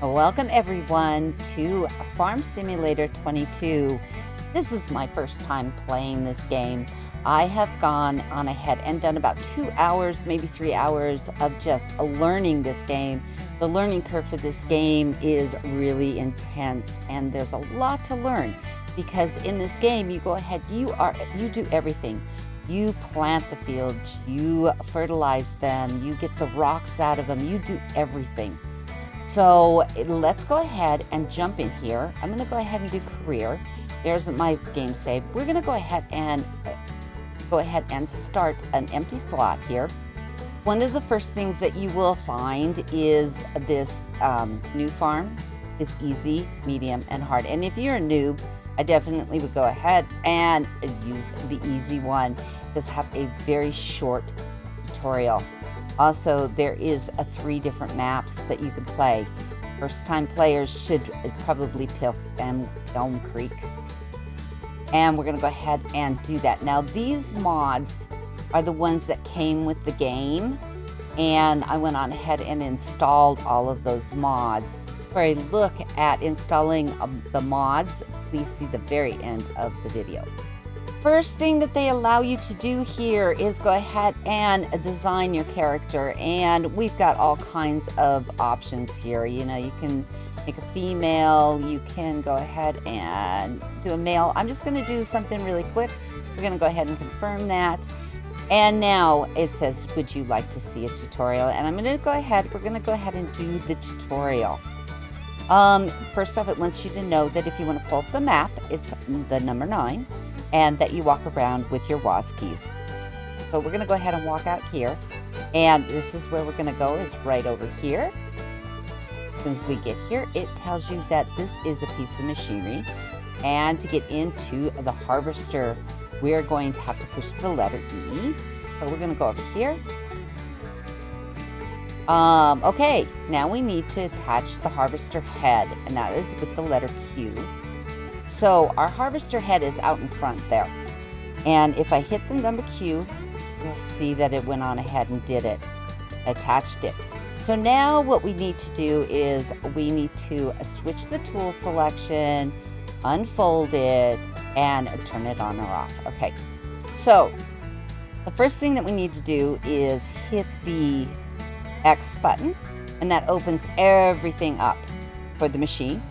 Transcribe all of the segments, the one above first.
Welcome everyone to Farm Simulator 22. This is my first time playing this game. I have gone on ahead and done about 2 hours, maybe 3 hours of just learning this game. The learning curve for this game is really intense and there's a lot to learn because in this game you go ahead, you do everything. You plant the fields, you fertilize them, you get the rocks out of them, you do everything. So let's go ahead and jump in here. I'm going to go ahead and do career. There's my game save. We're going to go ahead and start an empty slot here. One of the first things that you will find is this new farm is easy, medium, and hard. And if you're a noob, I definitely would go ahead and use the easy one. Just have a very short tutorial. Also, there is 3 different maps that you can play. First-time players should probably pick Elm Creek. And we're going to go ahead and do that. Now, these mods are the ones that came with the game. And I went on ahead and installed all of those mods. For a look at installing the mods, please see the very end of the video. First thing that they allow you to do here is go ahead and design your character, and we've got all kinds of options here. You know, you can make a female, you can go ahead and do a male. I'm just going to do something really quick. We're going to go ahead and confirm that. And now it says, would you like to see a tutorial? And we're going to go ahead and do the tutorial. First off, it wants you to know that if you want to pull up the map, it's the number 9. And that you walk around with your WAS keys. So we're going to go ahead and walk out here. And this is where we're going to go, is right over here. As soon as we get here, it tells you that this is a piece of machinery. And to get into the harvester, we're going to have to push the letter E. So we're going to go over here. Okay, now we need to attach the harvester head, and that is with the letter Q. So our harvester head is out in front there. And if I hit the number Q, you'll see that it went on ahead and did it, attached it. So now what we need to do is we need to switch the tool selection, unfold it, and turn it on or off. Okay, so the first thing that we need to do is hit the X button, and that opens everything up for the machine.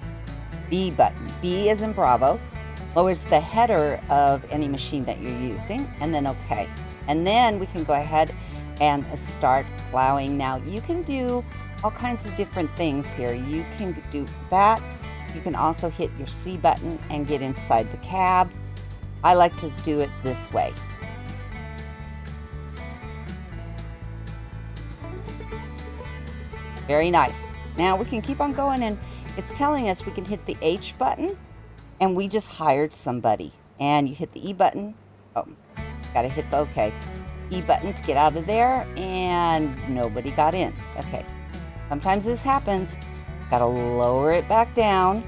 B button. B as in Bravo. Lowers the header of any machine that you're using, and then OK. And then we can go ahead and start plowing. Now you can do all kinds of different things here. You can do that. You can also hit your C button and get inside the cab. I like to do it this way. Very nice. Now we can keep on going, and it's telling us we can hit the H button, and we just hired somebody. And you hit the E button. Oh, gotta hit the OK. E button to get out of there, and nobody got in. Okay. Sometimes this happens. Gotta lower it back down.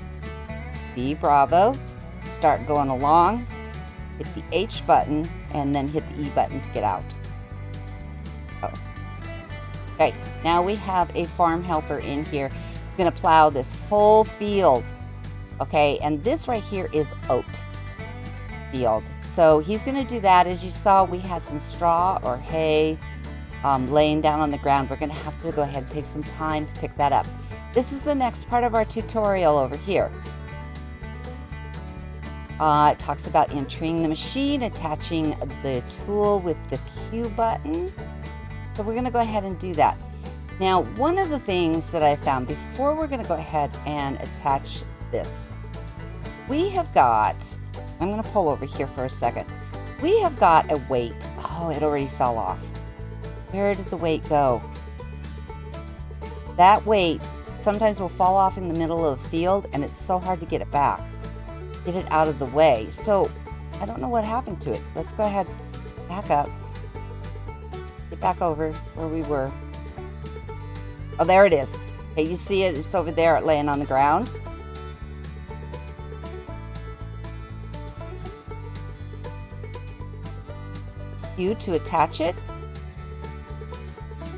B Bravo. Start going along. Hit the H button, and then hit the E button to get out. Oh. Okay. Now we have a farm helper in here. Going to plow this whole field. Okay, and this right here is oat field. So he's going to do that. As you saw, we had some straw or hay laying down on the ground. We're going to have to go ahead and take some time to pick that up. This is the next part of our tutorial over here. It talks about entering the machine, attaching the tool with the Q button. So we're going to go ahead and do that. Now, one of the things that I found before we're going to go ahead and attach this, we have got, I'm going to pull over here for a second. We have got a weight. Oh, it already fell off. Where did the weight go? That weight sometimes will fall off in the middle of the field, and it's so hard to get it back. Get it out of the way. So I don't know what happened to it. Let's go ahead, back up, get back over where we were. Oh, there it is. Okay, you see it? It's over there laying on the ground. Q to attach it.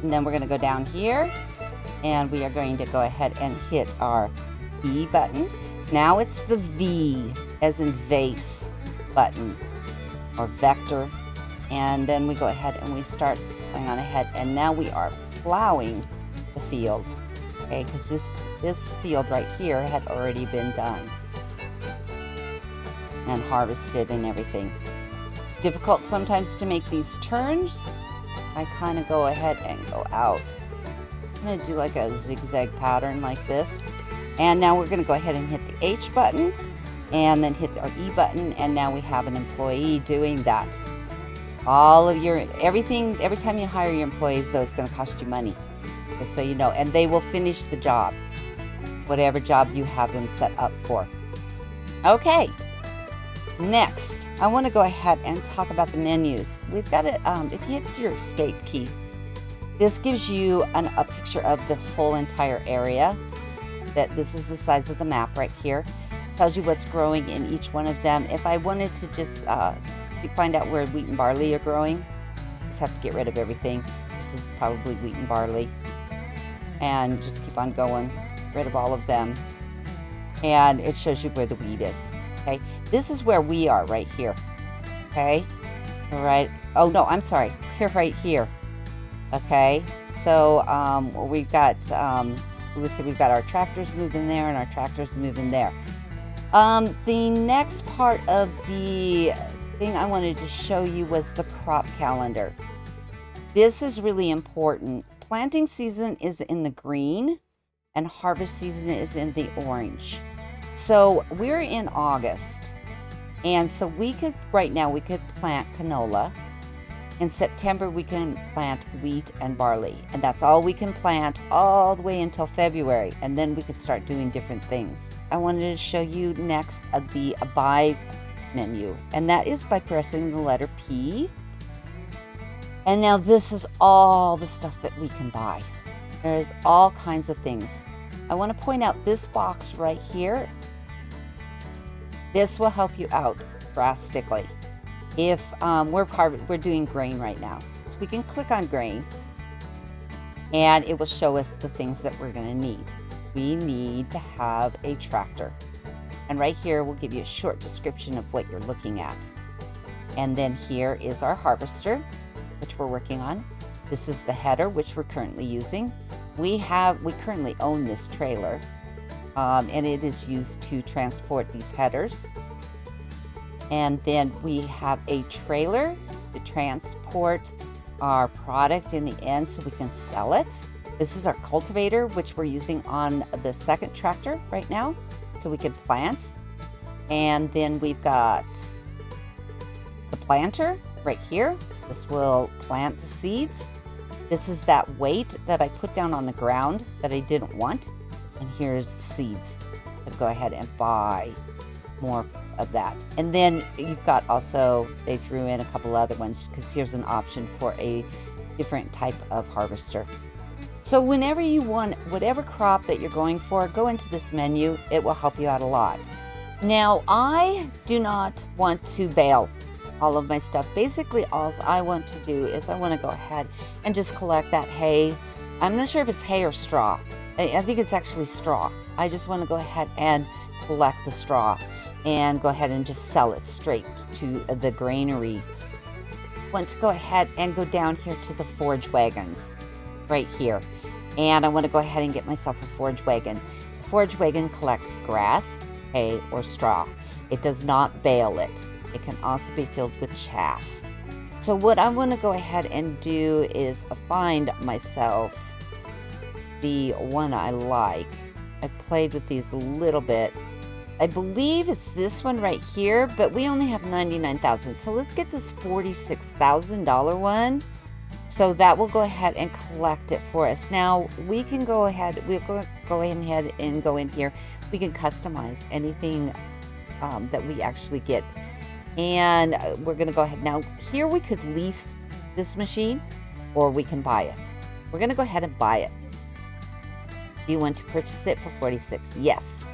And then we're going to go down here. And we are going to go ahead and hit our E button. Now it's the V as in vase button or vector. And then we go ahead and we start going on ahead. And now we are plowing the field. Okay, because this field right here had already been done and harvested and everything. It's difficult sometimes to make these turns. I kind of go ahead and go out. I'm going to do like a zigzag pattern like this. And now we're going to go ahead and hit the H button and then hit our E button. And now we have an employee doing that. All of your, everything, every time you hire your employees, though, it's going to cost you money, just so you know. And they will finish the job, whatever job you have them set up for. Okay. Next, I want to go ahead and talk about the menus. We've got it, if you hit your escape key, this gives you a picture of the whole entire area. That this is the size of the map right here. Tells you what's growing in each one of them. If I wanted to just find out where wheat and barley are growing, just have to get rid of everything. This is probably wheat and barley. And just keep on going, get rid of all of them. And it shows you where the wheat is. Okay, this is where we are right here. Okay, all right. Oh no, I'm sorry. We're right here. Okay, so we've got we've got our tractors moving there and our tractors moving there. The next part of the thing I wanted to show you was the crop calendar. This is really important. Planting season is in the green and harvest season is in the orange. So we're in August, and so we could, right now, we could plant canola. In September, we can plant wheat and barley, and that's all we can plant all the way until February, and then we could start doing different things. I wanted to show you next the buy menu, and that is by pressing the letter P. And now this is all the stuff that we can buy. There's all kinds of things. I want to point out this box right here. This will help you out drastically. If we're doing grain right now, so we can click on grain and it will show us the things that we're going to need. We need to have a tractor, and right here we'll give you a short description of what you're looking at. And then here is our harvester, which we're working on. This is the header, which we're currently using. We currently own this trailer, and it is used to transport these headers. And then we have a trailer to transport our product in the end so we can sell it. This is our cultivator, which we're using on the second tractor right now, so we can plant. And then we've got the planter right here. This will plant the seeds. This is that weight that I put down on the ground that I didn't want. And here's the seeds. I'll go ahead and buy more of that. And then you've got also, they threw in a couple other ones because here's an option for a different type of harvester. So whenever you want whatever crop that you're going for, go into this menu. It will help you out a lot. Now, I do not want to bale all of my stuff. Basically, all I want to do is I want to go ahead and just collect that hay. I'm not sure if it's hay or straw. I think it's actually straw. I just want to go ahead and collect the straw and go ahead and just sell it straight to the granary. I want to go ahead and go down here to the forage wagons right here. And I want to go ahead and get myself a forage wagon. The forage wagon collects grass, hay, or straw. It does not bale it. It can also be filled with chaff. So what I want to go ahead and do is find myself the one I like. I played with these a little bit. I believe it's this one right here, but we only have 99,000. So let's get this $46,000 one. So that will go ahead and collect it for us. Now we can go ahead, we'll go ahead and go in here. We can customize anything that we actually get. And we're going to go ahead. Now here we could lease this machine or we can buy it. We're going to go ahead and buy it. Do you want to purchase it for 46? Yes.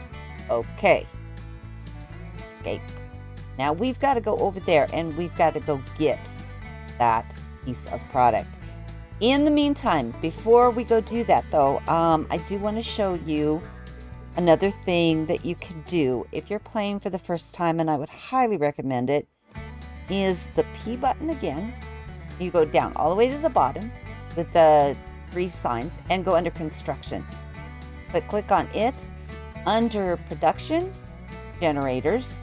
Okay. Escape. Now we've got to go over there and we've got to go get that piece of product. In the meantime, before we go do that though, I do want to show you another thing that you can do if you're playing for the first time, and I would highly recommend it, is the P button again. You go down all the way to the bottom with the 3 signs and go under construction. But click on it. Under production, generators,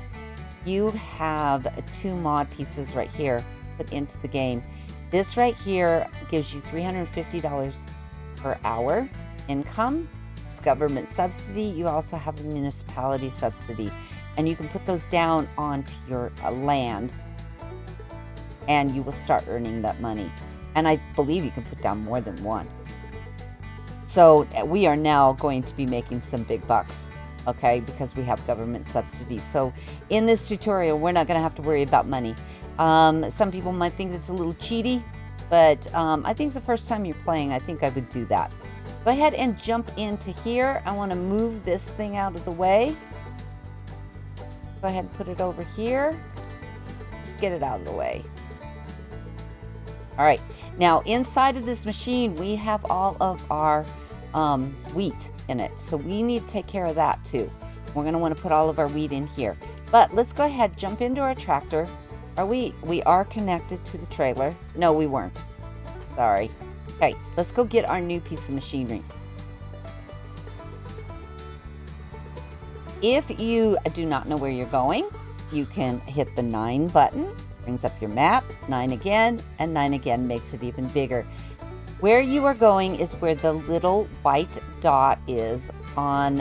you have 2 mod pieces right here put into the game. This right here gives you $350 per hour income. It's government subsidy. You also have a municipality subsidy, and you can put those down onto your land, and you will start earning that money. And I believe you can put down more than one. So we are now going to be making some big bucks, okay, because we have government subsidies. So in this tutorial, we're not going to have to worry about money. Some people might think it's a little cheaty, but I think the first time you're playing, I think I would do that. Go ahead and jump into here. I want to move this thing out of the way. Go ahead and put it over here. Just get it out of the way. All right, now inside of this machine, we have all of our wheat in it. So we need to take care of that too. We're gonna wanna put all of our wheat in here. But let's go ahead, jump into our tractor. We are connected to the trailer. No, we weren't. Sorry. Okay, let's go get our new piece of machinery. If you do not know where you're going, you can hit the 9 button. Brings up your map, 9 again, and 9 again makes it even bigger. Where you are going is where the little white dot is on,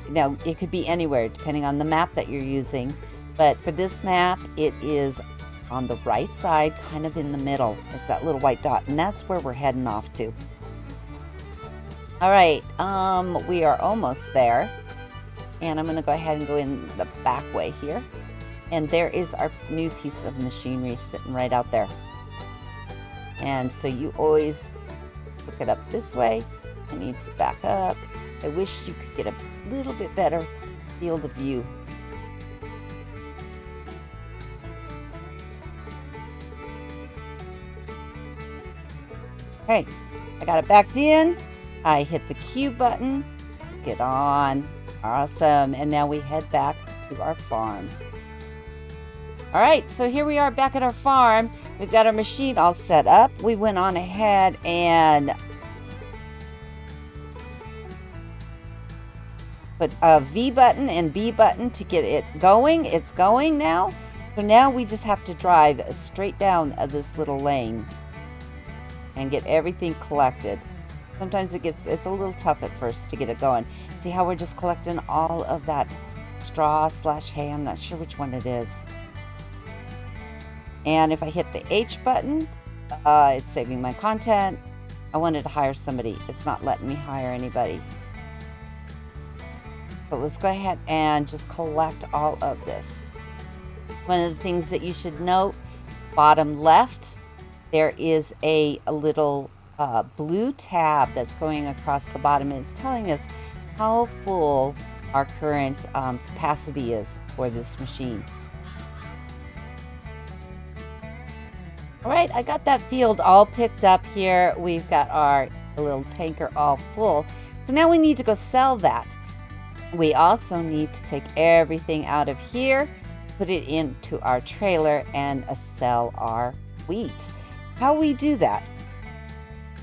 now it could be anywhere depending on the map that you're using, but for this map, it is on the right side, kind of in the middle. There's that little white dot, and that's where we're heading off to. All right, we are almost there, and I'm gonna go ahead and go in the back way here. And there is our new piece of machinery sitting right out there. And so you always hook it up this way. I need to back up. I wish you could get a little bit better field of view. Okay, I got it backed in. I hit the Q button, get on, awesome. And now we head back to our farm. All right, so here we are back at our farm. We've got our machine all set up. We went on ahead and put a V button and B button to get it going. It's going now. So now we just have to drive straight down this little lane and get everything collected. Sometimes it's a little tough at first to get it going. See how we're just collecting all of that straw / hay? I'm not sure which one it is. And if I hit the H button, it's saving my content. I wanted to hire somebody. It's not letting me hire anybody. But let's go ahead and just collect all of this. One of the things that you should note, bottom left, there is a little blue tab that's going across the bottom, and it's telling us how full our current capacity is for this machine. All right, I got that field all picked up here. We've got our little tanker all full. So now we need to go sell that. We also need to take everything out of here, put it into our trailer, and sell our wheat. How we do that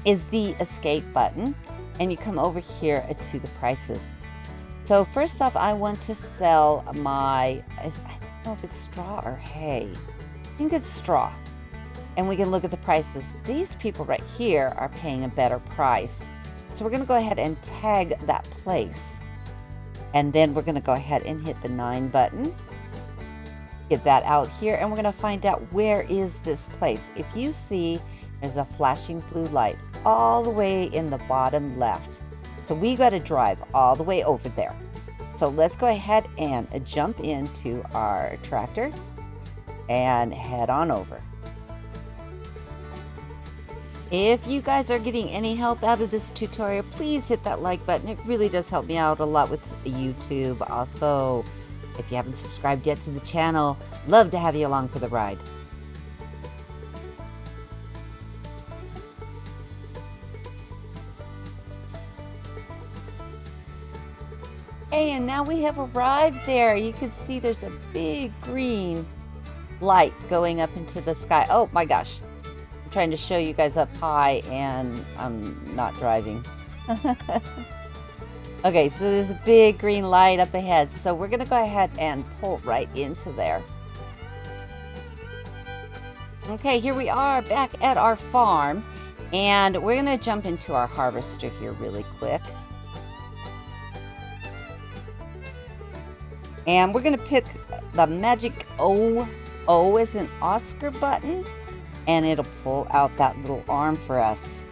is the escape button, and you come over here to the prices. So first off, I want to sell my, I don't know if it's straw or hay. I think it's straw. And we can look at the prices. These people right here are paying a better price. So we're gonna go ahead and tag that place. And then we're gonna go ahead and hit the 9 button. Get that out here, and we're gonna find out where is this place. If you see, there's a flashing blue light all the way in the bottom left. So we gotta drive all the way over there. So let's go ahead and jump into our tractor and head on over. If you guys are getting any help out of this tutorial, please hit that like button. It really does help me out a lot with YouTube. Also, if you haven't subscribed yet to the channel, love to have you along for the ride. Okay, and now we have arrived there. You can see there's a big green light going up into the sky. Oh my gosh. I'm trying to show you guys up high and I'm not driving. Okay, so there's a big green light up ahead. So we're going to go ahead and pull right into there. Okay, here we are back at our farm. And we're going to jump into our harvester here really quick. And we're going to pick the magic O as an Oscar button. And it'll pull out that little arm for us.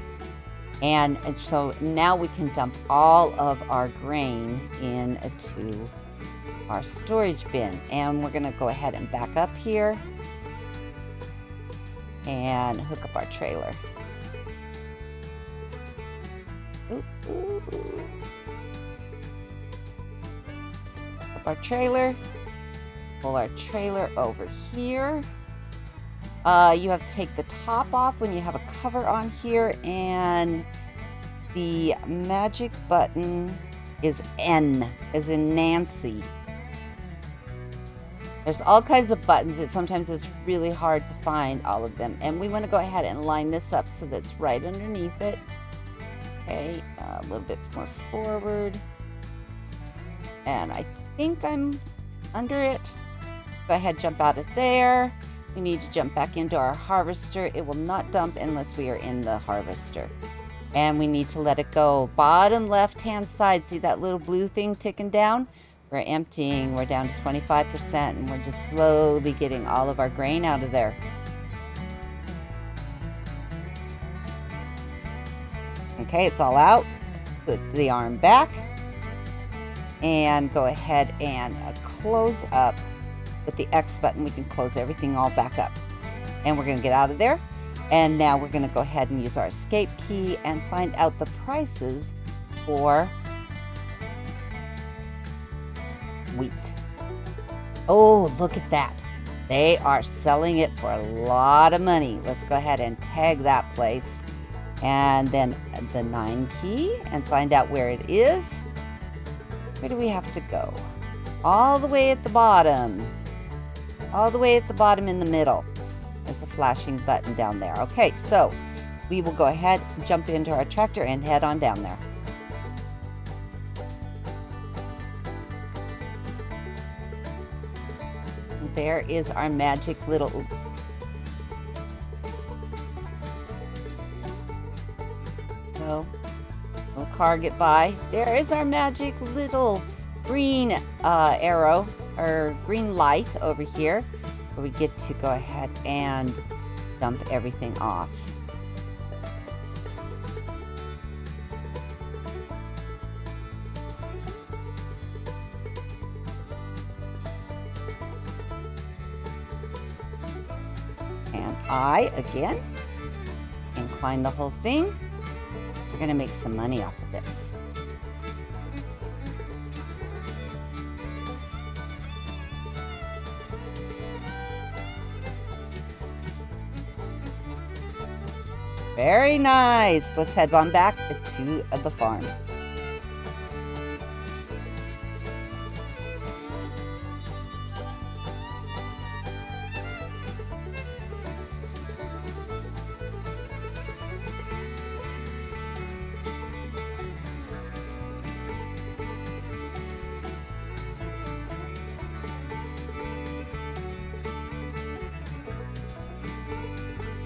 And so now we can dump all of our grain into our storage bin. And we're going to go ahead and back up here and hook up our trailer. Ooh, ooh, ooh. Up our trailer. Pull our trailer over here. You have to take the top off when you have a cover on here, and the magic button is N, as in Nancy. There's all kinds of buttons. Sometimes it's really hard to find all of them, and we want to go ahead and line this up so that's right underneath it. Okay, a little bit more forward, and I think I'm under it. Go ahead, jump out of there. We need to jump back into our harvester. It will not dump unless we are in the harvester. And we need to let it go. Bottom left-hand side, see that little blue thing ticking down? We're emptying. We're down to 25%, and we're just slowly getting all of our grain out of there. Okay, it's all out. Put the arm back. And go ahead and close up. With the X button, we can close everything all back up. And we're going to get out of there. And now we're going to go ahead and use our escape key and find out the prices for wheat. Oh, look at that. They are selling it for a lot of money. Let's go ahead and tag that place. And then the 9 key and find out where it is. Where do we have to go? All the way at the bottom. All the way at the bottom in the middle. There's a flashing button down there. Okay, so we will go ahead, jump into our tractor, and head on down there. There is our magic little... So, little car get by. There is our magic little green arrow. Or green light over here where we get to go ahead and dump everything off. And I, again, incline the whole thing. We're going to make some money off of this. Very nice. Let's head on back to the farm.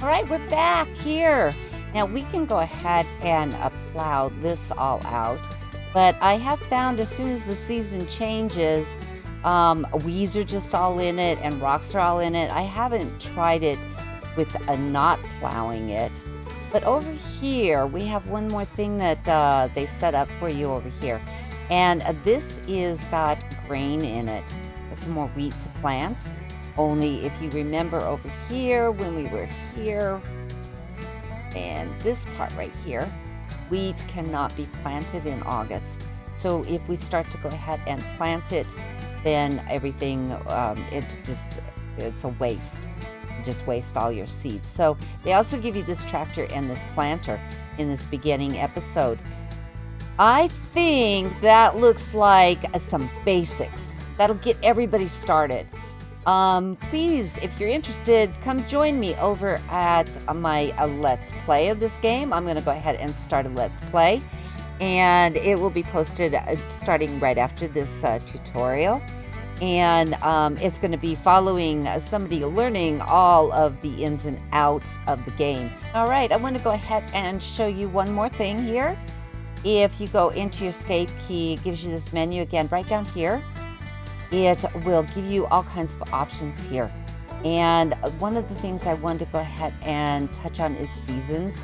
All right, we're back here. Now we can go ahead and plow this all out, but I have found as soon as the season changes, weeds are just all in it and rocks are all in it. I haven't tried it with not plowing it, but over here we have one more thing that they set up for you over here, and this is got grain in it. There's some more wheat to plant. Only if you remember over here when we were here, and this part right here, wheat cannot be planted in August. So if we start to go ahead and plant it, then everything, it's a waste. You just waste all your seeds. So they also give you this tractor and this planter in this beginning episode. I think that looks like some basics. That'll get everybody started. Please, if you're interested, come join me over at my Let's Play of this game. I'm going to go ahead and start a Let's Play, and it will be posted starting right after this tutorial. And it's going to be following somebody learning all of the ins and outs of the game. All right, I want to go ahead and show you one more thing here. If you go into your escape key, it gives you this menu again right down here. It will give you all kinds of options here. And one of the things I wanted to go ahead and touch on is seasons,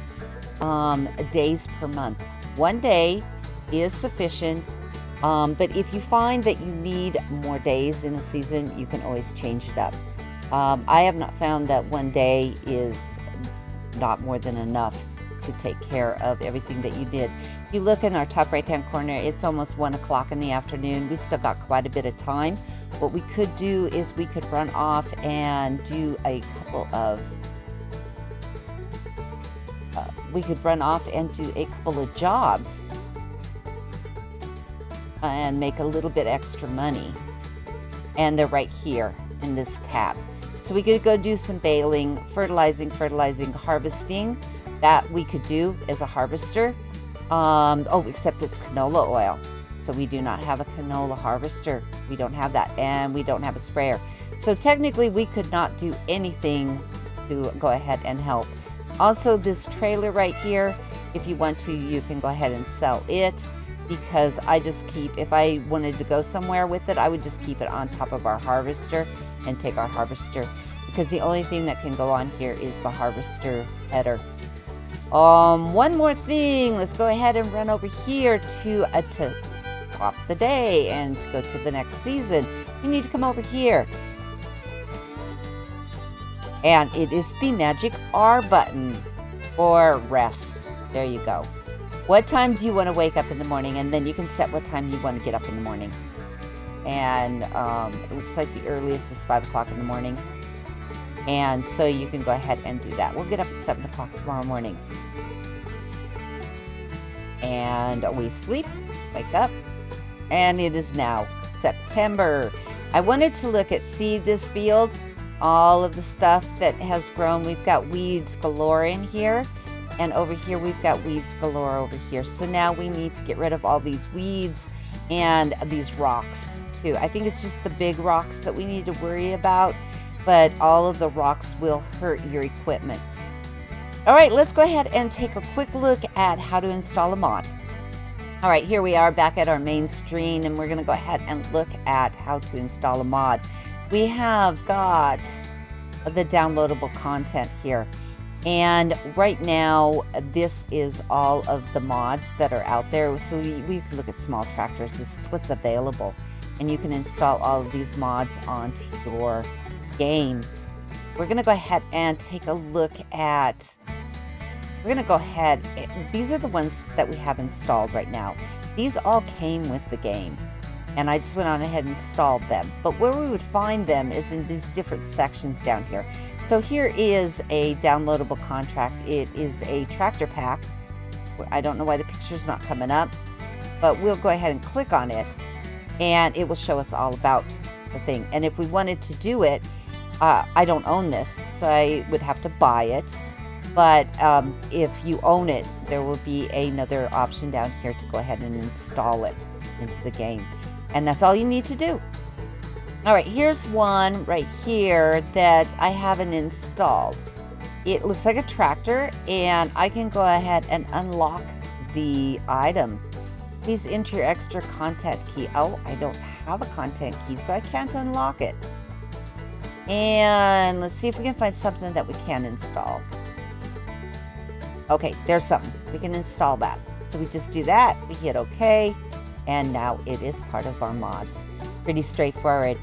days per month. 1 day is sufficient, but if you find that you need more days in a season, you can always change it up. I have not found that 1 day is not more than enough to take care of everything that you did. If you look in our top right hand corner, it's almost 1 o'clock in the afternoon. We still got quite a bit of time. What we could do is we could run off and do a couple of jobs and make a little bit extra money. And they're right here in this tab. So we could go do some baling, fertilizing, harvesting. That we could do as a harvester. Except it's canola oil. So we do not have a canola harvester. We don't have that, and we don't have a sprayer. So technically we could not do anything to go ahead and help. Also, this trailer right here, if you want to, you can go ahead and sell it, because I just keep, if I wanted to go somewhere with it, I would just keep it on top of our harvester and take our harvester, because the only thing that can go on here is the harvester header. One more thing. Let's go ahead and run over here to top the day and to go to the next season. You need to come over here. And it is the magic R button for rest. There you go. What time do you want to wake up in the morning? And then you can set what time you want to get up in the morning. And it looks like the earliest is 5 o'clock in the morning. And so you can go ahead and do that. We'll get up at 7 o'clock tomorrow morning. And we sleep, wake up, and it is now September. I wanted to look at, see this field, all of the stuff that has grown. We've got weeds galore in here, and over here we've got weeds galore over here. So now we need to get rid of all these weeds and these rocks too. I think it's just the big rocks that we need to worry about, but all of the rocks will hurt your equipment. All right, let's go ahead and take a quick look at how to install a mod. All right, here we are back at our main screen, and we're gonna go ahead and look at how to install a mod. We have got the downloadable content here. And right now, this is all of the mods that are out there. So we could look at small tractors. This is what's available. And you can install all of these mods onto your game. We're gonna go ahead and take a look at, these are the ones that we have installed right now. These all came with the game, and I just went on ahead and installed them. But where we would find them is in these different sections down here. So here is a downloadable contract. It is a tractor pack. I don't know why the picture's not coming up, but we'll go ahead and click on it, and it will show us all about the thing. And if we wanted to do it, I don't own this, so I would have to buy it. But if you own it, there will be another option down here to go ahead and install it into the game. And that's all you need to do. All right, here's one right here that I haven't installed. It looks like a tractor, and I can go ahead and unlock the item. Please enter your extra content key. Oh, I don't have a content key, so I can't unlock it. And let's see if we can find something that we can install. Okay, there's something. We can install that. So we just do that, we hit OK, and now it is part of our mods. Pretty straightforward.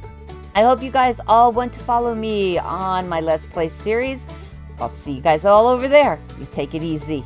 I hope you guys all want to follow me on my Let's Play series. I'll see you guys all over there. You take it easy.